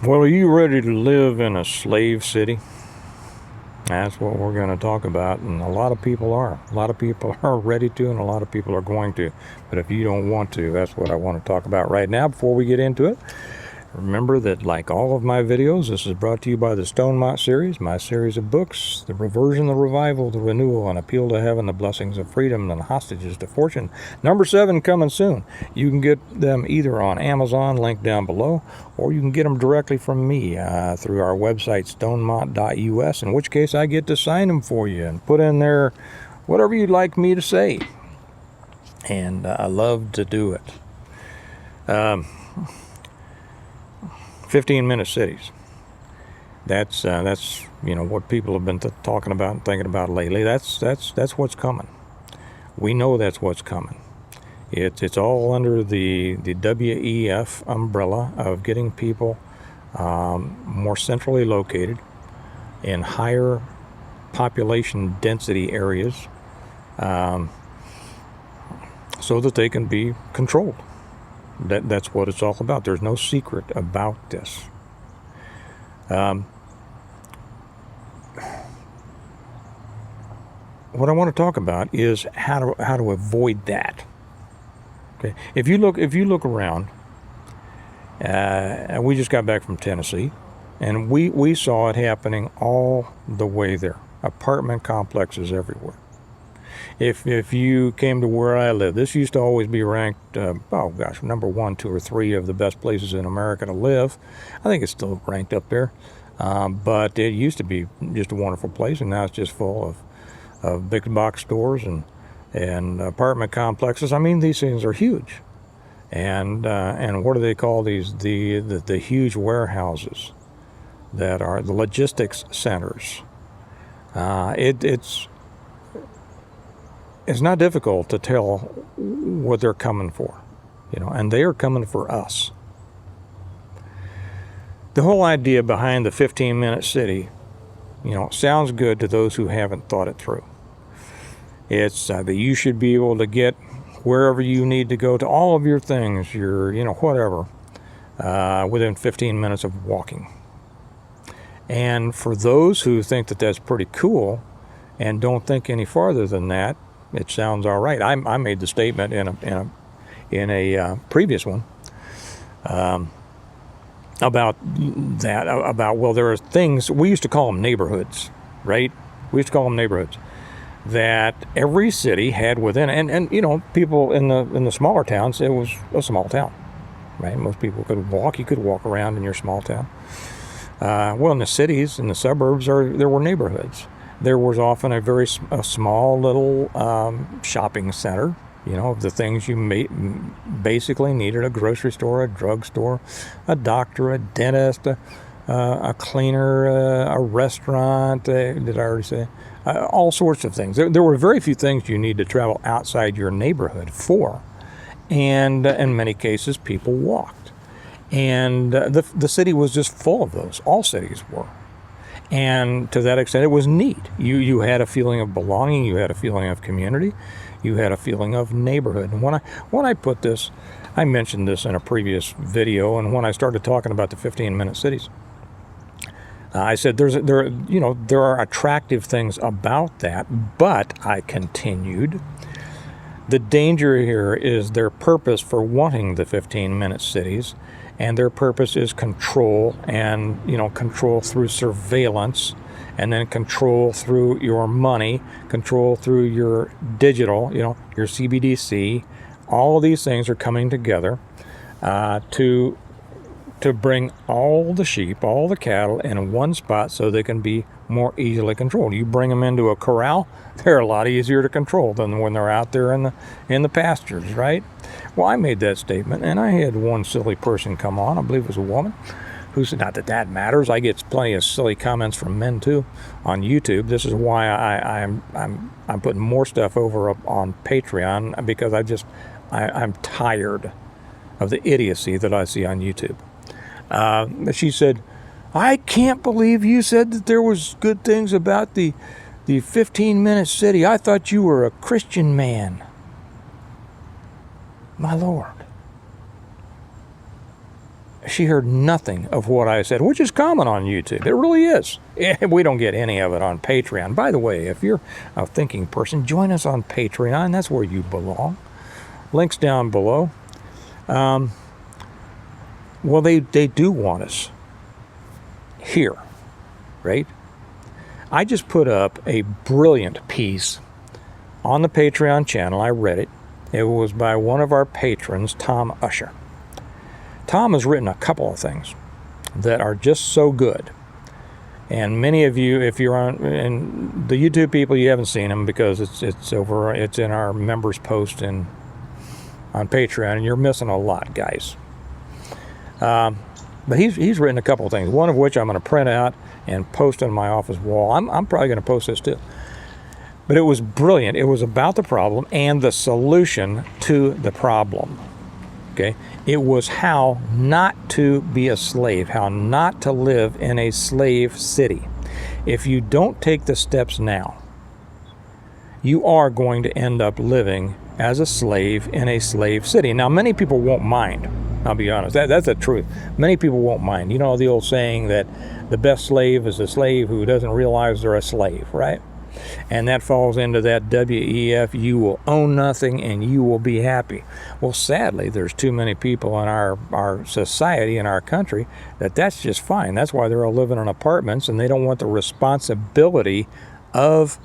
Well, are you ready to live in a slave city? That's what we're going to talk about, and a lot of people are. A lot of people are ready to, and a lot of people are going to. But if you don't want to, that's what I want to talk about right now before we get into it. Remember that, like all of my videos, this is brought to you by the Stonemont series, my series of books, the reversion, the revival, the renewal, and appeal to heaven, the blessings of freedom, and hostages to fortune. Number 7 coming soon. You can get them either on Amazon, link down below, or you can get them directly from me through our website, stonemont.us, in which case I get to sign them for you and put in there whatever you'd like me to say. And I love to do it. 15-minute cities. That's what people have been talking about and thinking about lately. That's what's coming. We know that's what's coming. It's all under the WEF umbrella of getting people more centrally located in higher population density areas, so that they can be controlled. That's what it's all about. There's no secret about this. What I want to talk about is how to avoid that. Okay, if you look around, we just got back from Tennessee, and we saw it happening all the way there. Apartment complexes everywhere. If you came to where I live, this used to always be ranked, number 1, 2, or 3 of the best places in America to live. I think it's still ranked up there, but it used to be just a wonderful place, and now it's just full of big box stores and apartment complexes. I mean, these things are huge, and what do they call these? The huge warehouses that are the logistics centers. It's not difficult to tell what they're coming for, and they are coming for us. The whole idea behind the 15-minute city, sounds good to those who haven't thought it through. It's that you should be able to get wherever you need to go to all of your things, your, whatever, within 15 minutes of walking. And for those who think that that's pretty cool and don't think any farther than that, it sounds all right. I made the statement in a previous one about that. There are things we used to call them neighborhoods, right? We used to call them neighborhoods that every city had within, and people in the smaller towns. It was a small town, right? Most people could walk. You could walk around in your small town. In the cities, in the suburbs, there were neighborhoods. There was often a small little shopping center, of the things you basically needed: a grocery store, a drugstore, a doctor, a dentist, a cleaner, a restaurant. Did I already say? All sorts of things. There were very few things you need to travel outside your neighborhood for, and in many cases, people walked. And the city was just full of those. All cities were. And to that extent, it was neat. You had a feeling of belonging. You had a feeling of community. You had a feeling of neighborhood. And when I put this, I mentioned this in a previous video. And when I started talking about the 15-minute cities, I said there are attractive things about that. But I continued, the danger here is their purpose for wanting the 15-minute cities. And their purpose is control, and control through surveillance, and then control through your money, control through your digital, your CBDC. All of these things are coming together to bring all the sheep, all the cattle in one spot so they can be more easily controlled. You bring them into a corral, they're a lot easier to control than when they're out there in the pastures, right? Well, I made that statement, and I had one silly person come on, I believe it was a woman, who said, not that matters. I get plenty of silly comments from men too on YouTube. This is why I'm putting more stuff over on Patreon, because I'm tired of the idiocy that I see on YouTube. She said, I can't believe you said that there was good things about the 15-minute city. I thought you were a Christian man. My Lord. she heard nothing of what I said, which is common on YouTube. It really is. We don't get any of it on Patreon. By the way, if you're a thinking person, join us on Patreon. That's where you belong. Links down below. Well, they do want us here, right? I just put up a brilliant piece on the Patreon channel. I read it. It was by one of our patrons, Tom Usher. Tom has written a couple of things that are just so good. And many of you, if you're on, and the YouTube people, you haven't seen them because it's in our members post on Patreon, and you're missing a lot, guys. But he's written a couple of things, one of which I'm going to print out and post on my office wall. I'm probably going to post this too. But it was brilliant. It was about the problem and the solution to the problem. Okay? It was how not to be a slave, how not to live in a slave city. If you don't take the steps now, you are going to end up living as a slave in a slave city. Now, many people won't mind. I'll be honest. That's the truth. Many people won't mind. You know the old saying that the best slave is a slave who doesn't realize they're a slave, right? And that falls into that WEF, you will own nothing and you will be happy. Well, sadly, there's too many people in our society, in our country, that's just fine. That's why they're all living in apartments and they don't want the responsibility of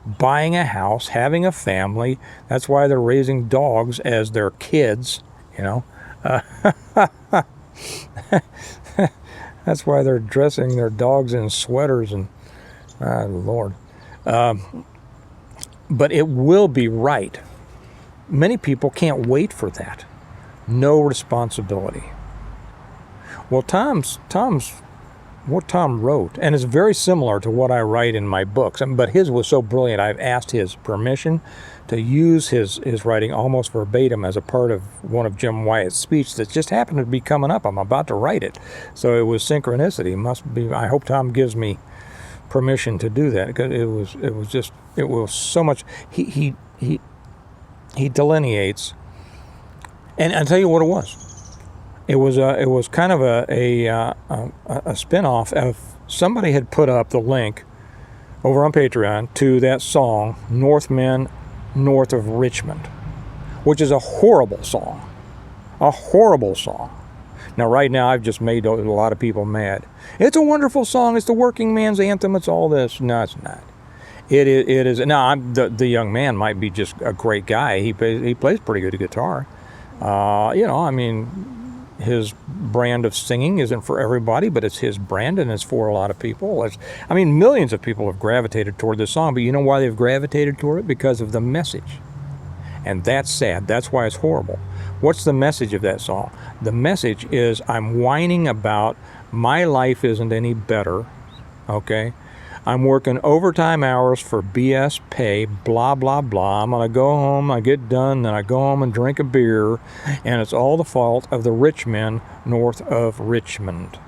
buying a house, having a family. That's why they're raising dogs as their kids, you know. That's why they're dressing their dogs in sweaters and, Lord. But it will be right. Many people can't wait for that. No responsibility. Well, what Tom wrote, and it's very similar to what I write in my books, but his was so brilliant, I've asked his permission to use his writing almost verbatim as a part of one of Jim Wyatt's speech that just happened to be coming up. I'm about to write it. So it was synchronicity. Must be. I hope Tom gives me permission to do that, because it was so much. He delineates, and I'll tell you what it was. It was kind of a spin-off of, somebody had put up the link over on Patreon to that song Northmen North of Richmond, which is a horrible song. Now, right now, I've just made a lot of people mad. It's a wonderful song. It's the working man's anthem. It's all this. No, it's not. It is. Now, the young man might be just a great guy. He plays pretty good guitar. I mean, his brand of singing isn't for everybody, but it's his brand, and it's for a lot of people. Millions of people have gravitated toward this song, but you know why they've gravitated toward it? Because of the message. And that's sad. That's why it's horrible. What's the message of that song? The message is, I'm whining about my life isn't any better, okay? I'm working overtime hours for BS pay, blah, blah, blah. I'm going to go home, I get done, then I go home and drink a beer, and it's all the fault of the rich men north of Richmond.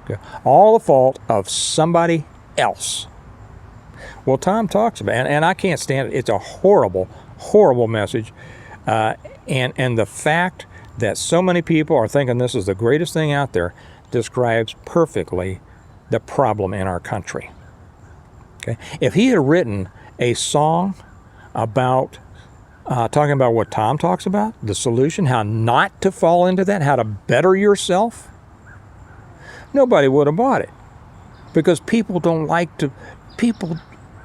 Okay? All the fault of somebody else. Well, Tom talks about it, and I can't stand it. It's a horrible, horrible message. And the fact that so many people are thinking this is the greatest thing out there describes perfectly the problem in our country. Okay? If he had written a song about talking about what Tom talks about, the solution, how not to fall into that, how to better yourself, nobody would have bought it, because people don't like to.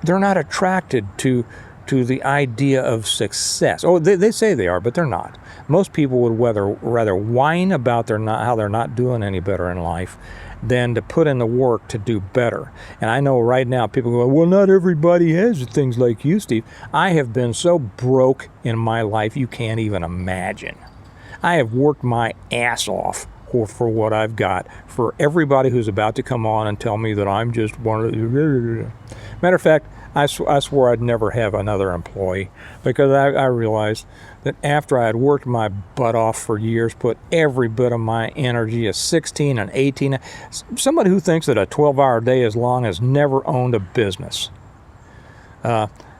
They're not attracted to the idea of success. Oh, they say they are, but they're not. Most people would rather whine about how they're not doing any better in life than to put in the work to do better. And I know right now people go, well, not everybody has things like you, Steve. I have been so broke in my life you can't even imagine. I have worked my ass off for what I've got, for everybody who's about to come on and tell me that I'm just one of the... Matter of fact, I swore I'd never have another employee, because I realized that after I had worked my butt off for years, put every bit of my energy, a 16 and 18, somebody who thinks that a 12-hour day is long has never owned a business.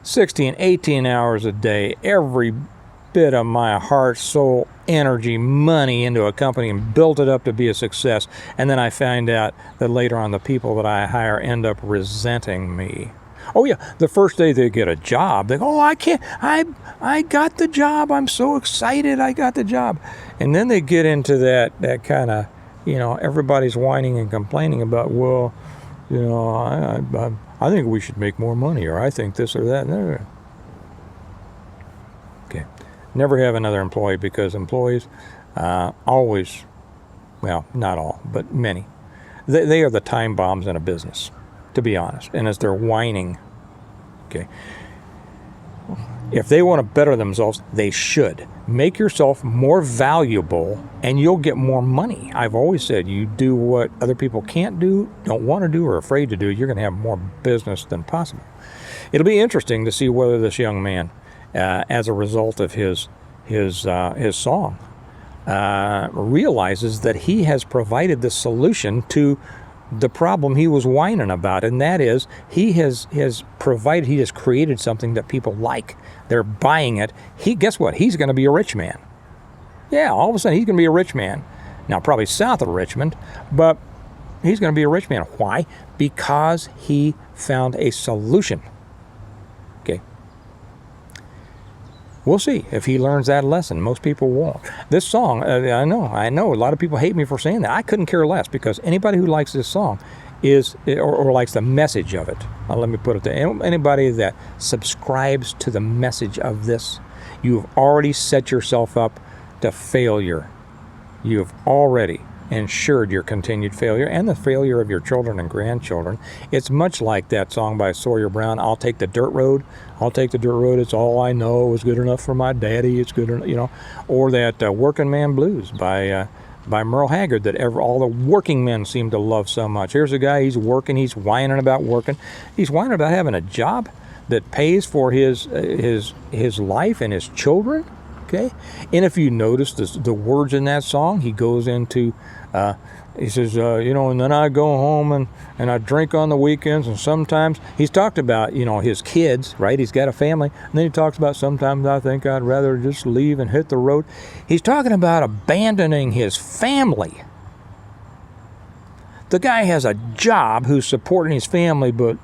16, 18 hours a day, every bit of my heart, soul, energy, money into a company and built it up to be a success. And then I find out that later on the people that I hire end up resenting me. Oh yeah, the first day they get a job, they go, oh, I got the job. I'm so excited I got the job. And then they get into that kind of, everybody's whining and complaining about, well, I think we should make more money, or I think this or that. Okay. Never have another employee, because employees always, well, not all, but many, they are the time bombs in a business, to be honest. And as they're whining, okay, if they want to better themselves, they should. Make yourself more valuable and you'll get more money. I've always said, you do what other people can't do, don't want to do, or afraid to do, you're going to have more business than possible. It'll be interesting to see whether this young man, as a result of his song, realizes that he has provided the solution to the problem he was whining about, and that is he has created something that people like. They're buying it. Guess what? He's going to be a rich man. Yeah, all of a sudden he's going to be a rich man. Now, probably south of Richmond, but he's going to be a rich man. Why? Because he found a solution. Okay. We'll see if he learns that lesson. Most people won't. This song, I know, a lot of people hate me for saying that. I couldn't care less, because anybody who likes this song or likes the message of it, let me put it there, anybody that subscribes to the message of this, you've already set yourself up to failure. You have already ensured your continued failure and the failure of your children and grandchildren. It's much like that song by Sawyer Brown, I'll take the dirt road. I'll take the dirt road. It's all I know. It was good enough for my daddy. It's good enough, or that Working Man Blues by Merle Haggard that all the working men seem to love so much. Here's a guy, he's working, he's whining about working. He's whining about having a job that pays for his life and his children. Okay, and if you notice the words in that song, he goes into, he says, and then I go home and I drink on the weekends, and sometimes he's talked about, his kids, right? He's got a family, and then he talks about sometimes I think I'd rather just leave and hit the road. He's talking about abandoning his family. The guy has a job who's supporting his family, but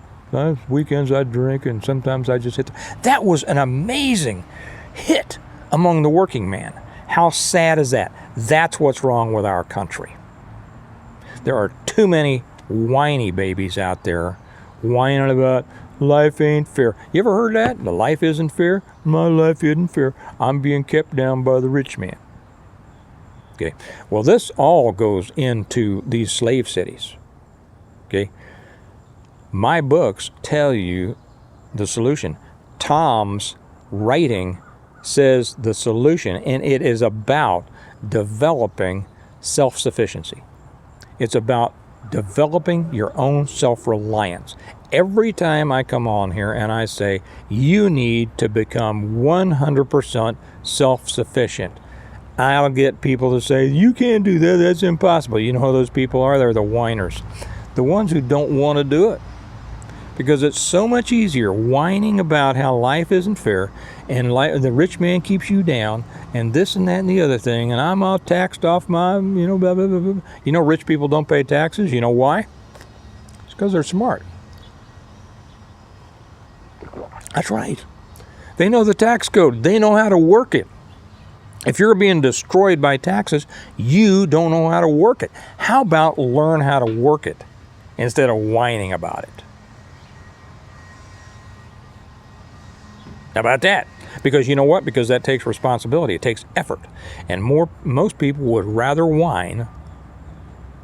weekends I drink and sometimes I just hit. That was an amazing hit among the working man. How sad is that? That's what's wrong with our country. There are too many whiny babies out there whining about life ain't fair. You ever heard that? The life isn't fair? My life isn't fair. I'm being kept down by the rich man. Okay. Well, this all goes into these slave cities. Okay. My books tell you the solution. Tom's writing says the solution, and it is about developing self-sufficiency. It's about developing your own self-reliance. Every time I come on here and I say, you need to become 100% self-sufficient, I'll get people to say, you can't do that, that's impossible. You know who those people are? They're the whiners. The ones who don't want to do it. Because it's so much easier whining about how life isn't fair, and the rich man keeps you down, and this and that and the other thing, and I'm all taxed off my, blah, blah, blah, blah. Rich people don't pay taxes. You know why? It's because they're smart. That's right. They know the tax code. They know how to work it. If you're being destroyed by taxes, you don't know how to work it. How about learn how to work it instead of whining about it? How about that? Because you know what? Because that takes responsibility. It takes effort. And most people would rather whine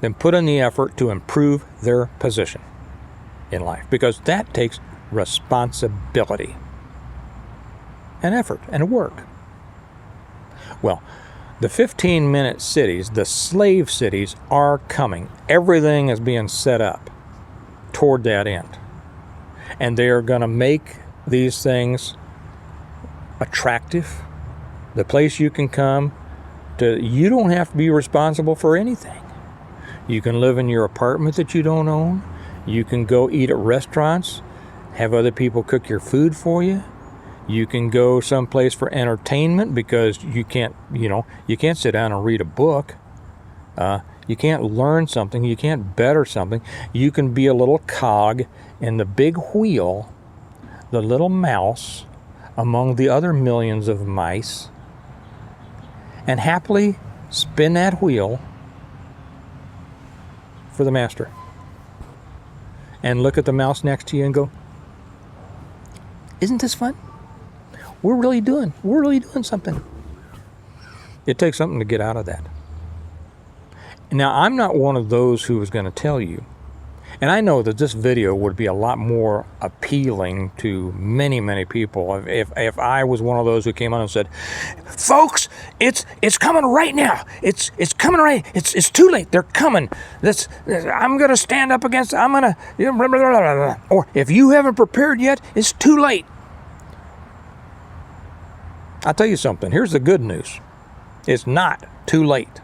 than put in the effort to improve their position in life. Because that takes responsibility and effort and work. Well, the 15-minute cities, the slave cities, are coming. Everything is being set up toward that end. And they are going to make these things attractive, the place you can come to. You don't have to be responsible for anything. You can live in your apartment that you don't own. You can go eat at restaurants, have other people cook your food for you. You can go someplace for entertainment because you can't sit down and read a book. You can't learn something. You can't better something. You can be a little cog in the big wheel, the little mouse among the other millions of mice, and happily spin that wheel for the master. And look at the mouse next to you and go, isn't this fun? We're really doing something. It takes something to get out of that. Now, I'm not one of those who is going to tell you, and I know that this video would be a lot more appealing to many, many people if I was one of those who came on and said, folks, it's coming right now. It's coming right. It's too late. They're coming. I'm going to stand up against, I'm going to, blah, blah, blah, blah, blah. Or if you haven't prepared yet, it's too late. I'll tell you something. Here's the good news. It's not too late.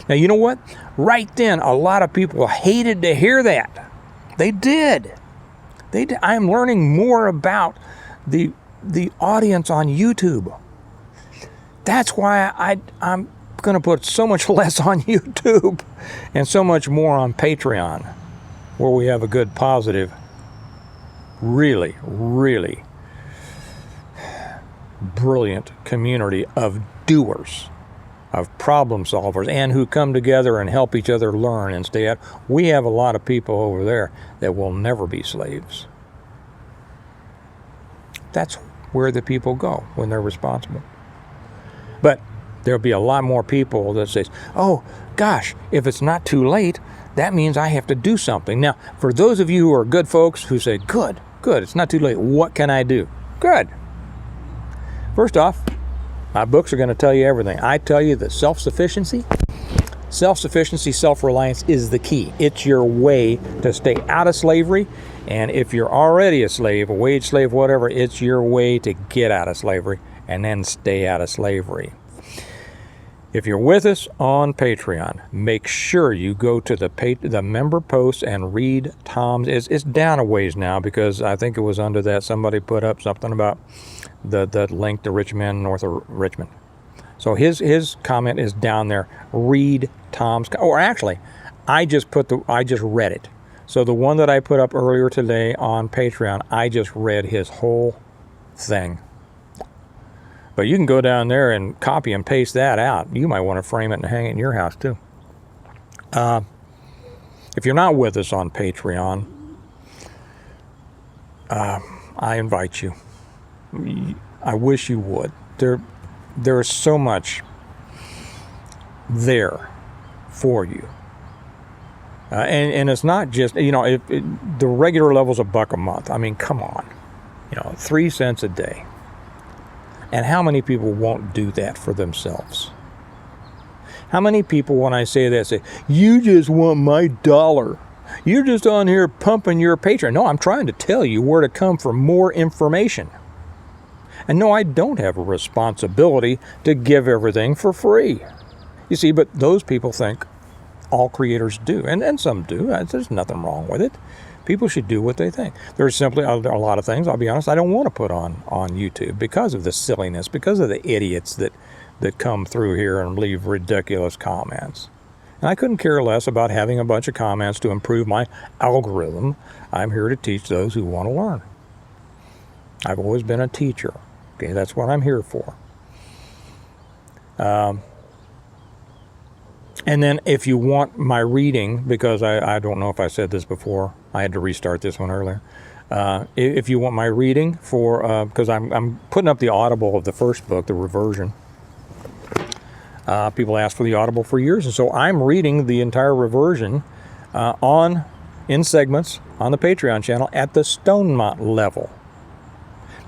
Now, you know what? Right then, a lot of people hated to hear that. They did. I'm learning more about the audience on YouTube. That's why I'm going to put so much less on YouTube and so much more on Patreon, where we have a good, positive, really, really brilliant community of doers, of problem solvers, and who come together and help each other learn and stay out. We have a lot of people over there that will never be slaves. That's where the people go when they're responsible. But there'll be a lot more people that say, oh gosh, if it's not too late, that means I have to do something. Now, for those of you who are good folks who say, good, it's not too late, what can I do? Good. First off, my books are going to tell you everything. I tell you that self-sufficiency, self-reliance is the key. It's your way to stay out of slavery. And if you're already a slave, a wage slave, whatever, it's your way to get out of slavery and then stay out of slavery. If you're with us on Patreon, make sure you go to the member post and read Tom's. It's down a ways now because I think it was under that somebody put up something about the link to Rich Men North of Richmond. So his comment is down there. Read Tom's, or actually, I just read it. So the one that I put up earlier today on Patreon, I just read his whole thing. But you can go down there and copy and paste that out. You might want to frame it and hang it in your house too. If you're not with us on Patreon, I invite you. I wish you would. There is so much there for you. And it's not just, the regular level's $1 a month. I mean, come on. 3 cents a day. And how many people won't do that for themselves? How many people, when I say that, say, you just want my dollar. You're just on here pumping your Patreon. No, I'm trying to tell you where to come for more information. And no, I don't have a responsibility to give everything for free. You see, but those people think all creators do. And some do. There's nothing wrong with it. People should do what they think. There's simply a lot of things, I'll be honest, I don't want to put on YouTube because of the silliness, because of the idiots that come through here and leave ridiculous comments. And I couldn't care less about having a bunch of comments to improve my algorithm. I'm here to teach those who want to learn. I've always been a teacher. Okay, that's what I'm here for. And then if you want my reading, because I don't know if I said this before, I had to restart this one earlier. If you want my reading for, because I'm putting up the Audible of the first book, the reversion. People asked for the Audible for years, and so I'm reading the entire reversion in segments on the Patreon channel at the Stonemont level.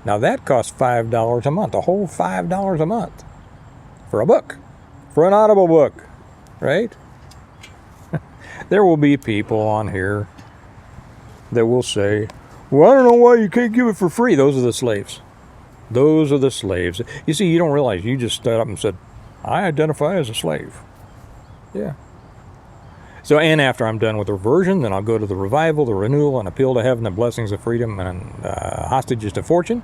Now that costs $5 a month, a whole $5 a month for a book, for an Audible book, right? There will be people on here that will say, well, I don't know why you can't give it for free. Those are the slaves. Those are the slaves. You see, you don't realize you just stood up and said, I identify as a slave. Yeah. So, and after I'm done with the reversion, then I'll go to the revival, the renewal, and appeal to heaven, the blessings of freedom, and Hostages to Fortune,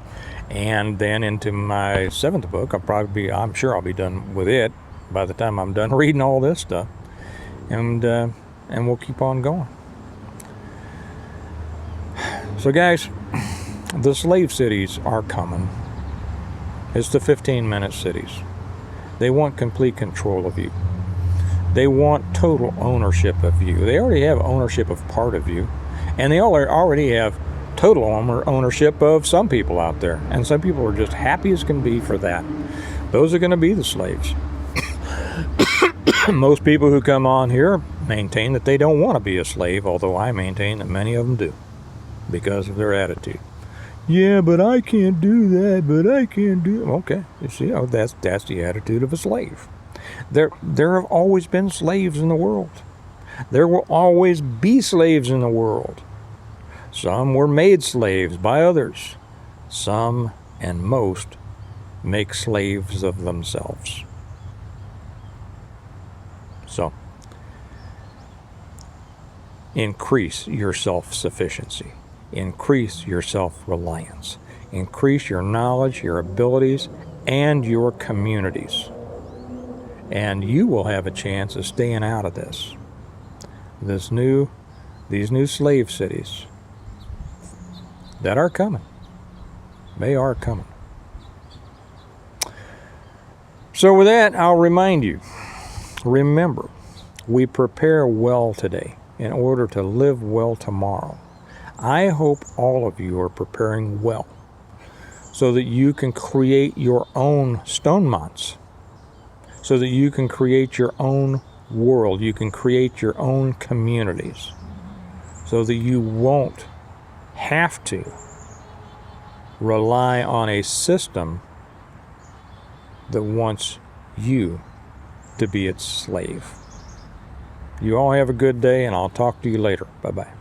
and then into my 7th book. I'm sure I'll be done with it by the time I'm done reading all this stuff, and we'll keep on going. So guys, the slave cities are coming. It's the 15-minute cities. They want complete control of you. They want total ownership of you. They already have ownership of part of you, and they already have total ownership of some people out there, and some people are just happy as can be for that. Those are going to be the slaves. Most people who come on here maintain that they don't want to be a slave, although I maintain that many of them do because of their attitude. Yeah, but I can't do that, but I can't do it. Okay, you see, that's the attitude of a slave. There have always been slaves in the world. There will always be slaves in the world. Some were made slaves by others. Some, and most, make slaves of themselves. So, increase your self-sufficiency. Increase your self-reliance. Increase your knowledge, your abilities, and your communities. And you will have a chance of staying out of this. These new slave cities that are coming. They are coming. So with that, I'll remind you, remember, we prepare well today in order to live well tomorrow. I hope all of you are preparing well so that you can create your own stone months, so that you can create your own world, you can create your own communities, so that you won't have to rely on a system that wants you to be its slave. You all have a good day, and I'll talk to you later. Bye-bye.